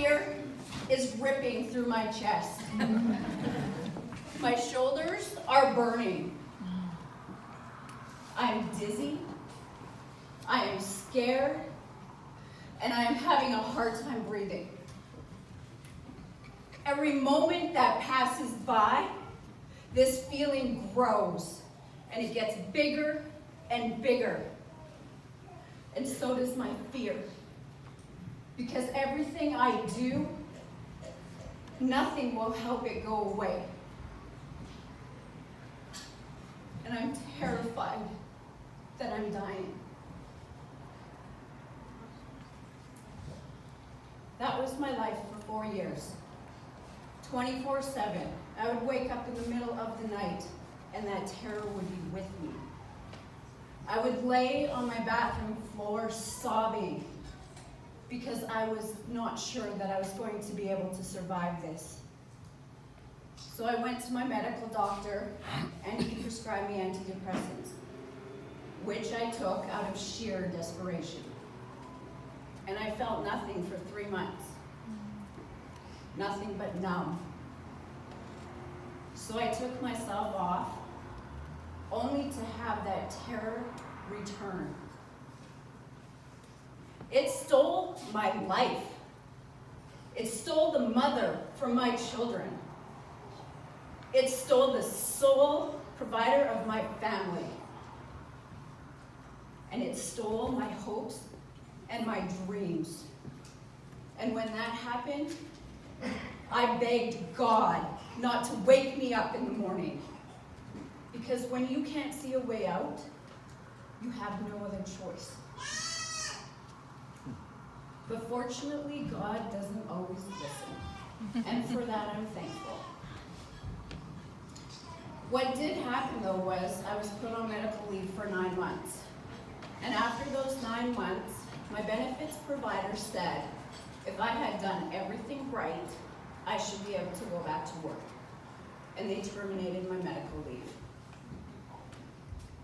fear is ripping through my chest. My shoulders are burning. I am dizzy. I am scared. And I am having a hard time breathing. Every moment that passes by, this feeling grows, and it gets bigger and bigger. And so does my fear. Because everything I do, nothing will help it go away. And I'm terrified that I'm dying. That was my life for 4 years. 24/7. I would wake up in the middle of the night, and that terror would be with me. I would lay on my bathroom floor sobbing because I was not sure that I was going to be able to survive this. So I went to my medical doctor, and he prescribed me antidepressants, which I took out of sheer desperation. And I felt nothing for 3 months. Nothing but numb. So I took myself off, only to have that terror return. It stole my life. It stole the mother from my children. It stole the sole provider of my family. And it stole my hopes and my dreams. And when that happened, I begged God not to wake me up in the morning. Because when you can't see a way out, you have no other choice. But fortunately, God doesn't always listen. And for that, I'm thankful. What did happen, though, was I was put on medical leave for 9 months. And after those 9 months, my benefits provider said if I had done everything right, I should be able to go back to work. And they terminated my medical leave.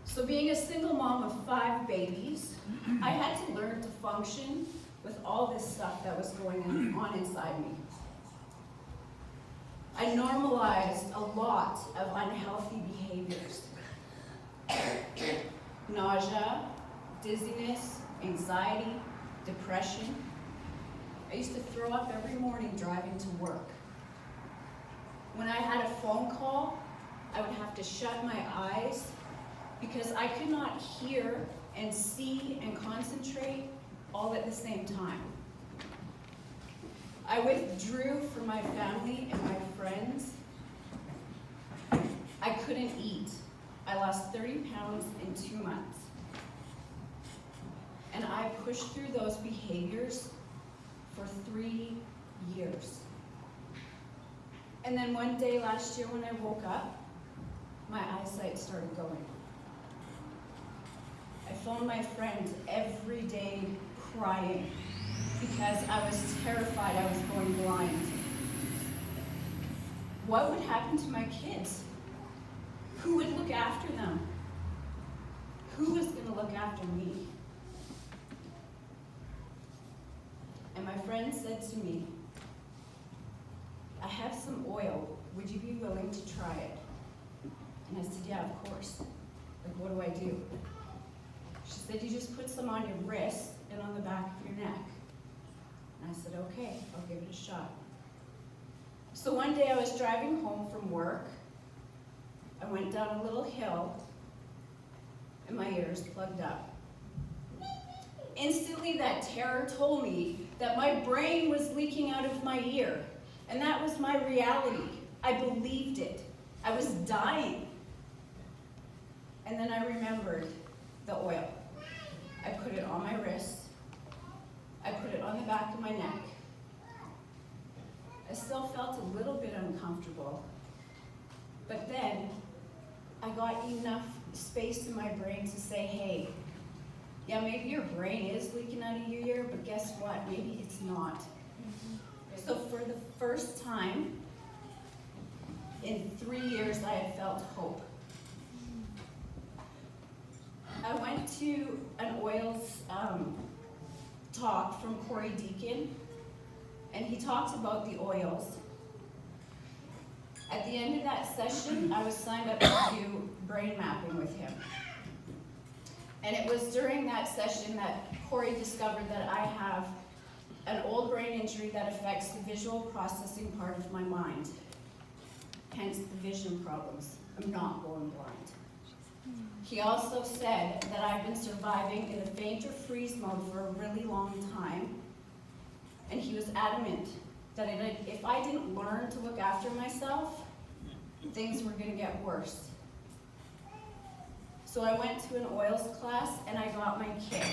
So being a single mom of 5 babies, I had to learn to function with all this stuff that was going on inside me. I normalized a lot of unhealthy behaviors. Nausea, dizziness, anxiety, depression. I used to throw up every morning driving to work. When I had a phone call, I would have to shut my eyes because I could not hear and see and concentrate all at the same time. I withdrew from my family and my friends. I couldn't eat. I lost 30 pounds in 2 months. And I pushed through those behaviors for 3 years. And then one day last year when I woke up, my eyesight started going. I phoned my friend every day crying because I was terrified I was going blind. What would happen to my kids? Who would look after them? Who was going to look after me? And my friend said to me, I have some oil. Would you be willing to try it? And I said, yeah, of course. Like, what do I do? She said, you just put some on your wrist and on the back of your neck. And I said, okay, I'll give it a shot. So one day I was driving home from work. I went down a little hill and my ears plugged up. Instantly that terror told me that my brain was leaking out of my ear. And that was my reality. I believed it. I was dying. And then I remembered the oil. I put it on my wrist. I put it on the back of my neck. I still felt a little bit uncomfortable. But then I got enough space in my brain to say, hey, yeah, maybe your brain is leaking out of your ear, but guess what? Maybe it's not. So for the first time in 3 years, I had felt hope. I went to an oils talk from Corey Deacon, and he talked about the oils. At the end of that session, I was signed up to do brain mapping with him. And it was during that session that Corey discovered that I have an old brain injury that affects the visual processing part of my mind, hence the vision problems. I'm not going blind. He also said that I've been surviving in a faint or freeze mode for a really long time, and he was adamant that if I didn't learn to look after myself, things were going to get worse. So I went to an oils class and I got my kit.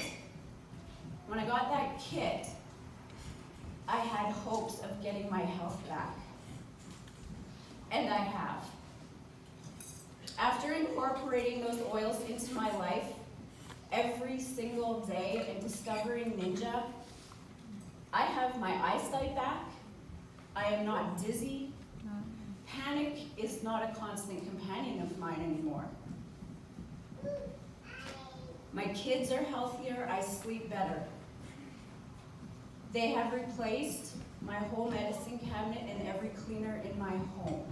When I got that kit, I had hopes of getting my health back. And I have. After incorporating those oils into my life every single day and discovering Ninja, I have my eyesight back. I am not dizzy. Panic is not a constant companion of mine anymore. My kids are healthier, I sleep better. They have replaced my whole medicine cabinet and every cleaner in my home.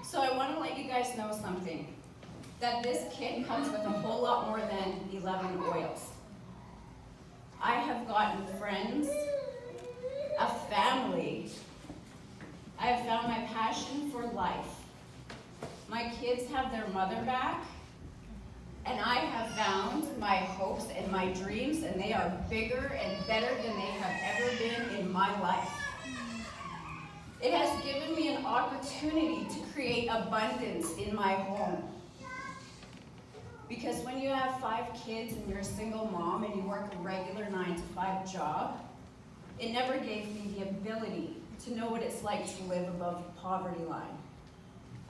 So I want to let you guys know something, that this kit comes with a whole lot more than 11 oils. I have gotten friends, a family. I have found my passion for life. My kids have their mother back, and I have found my hopes and my dreams, and they are bigger and better than they have ever been in my life. It has given me an opportunity to create abundance in my home. Because when you have 5 kids and you're a single mom and you work a regular 9-to-5 job, it never gave me the ability to know what it's like to live above the poverty line.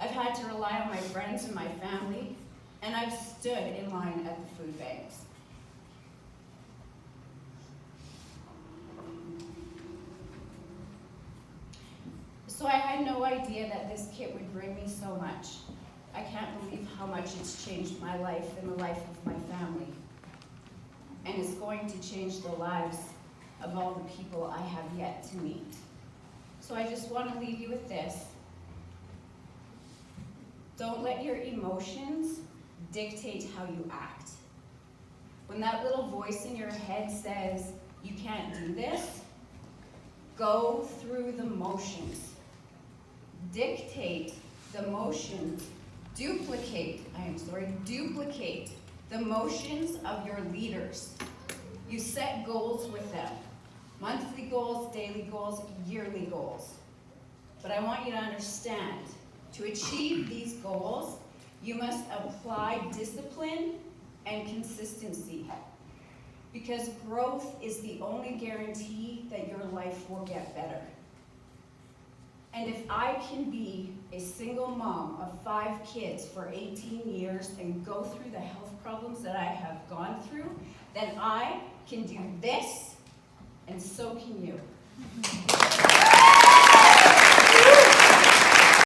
I've had to rely on my friends and my family, and I've stood in line at the food banks. So I had no idea that this kit would bring me so much. I can't believe how much it's changed my life and the life of my family. And it's going to change the lives of all the people I have yet to meet. So I just want to leave you with this. Don't let your emotions dictate how you act. When that little voice in your head says, you can't do this, go through the motions. Dictate the motions. Duplicate the motions of your leaders. You set goals with them. Monthly goals, daily goals, yearly goals. But I want you to understand, to achieve these goals, you must apply discipline and consistency. Because growth is the only guarantee that your life will get better. And if I can be a single mom of 5 kids for 18 years and go through the health problems that I have gone through, then I can do this, and so can you.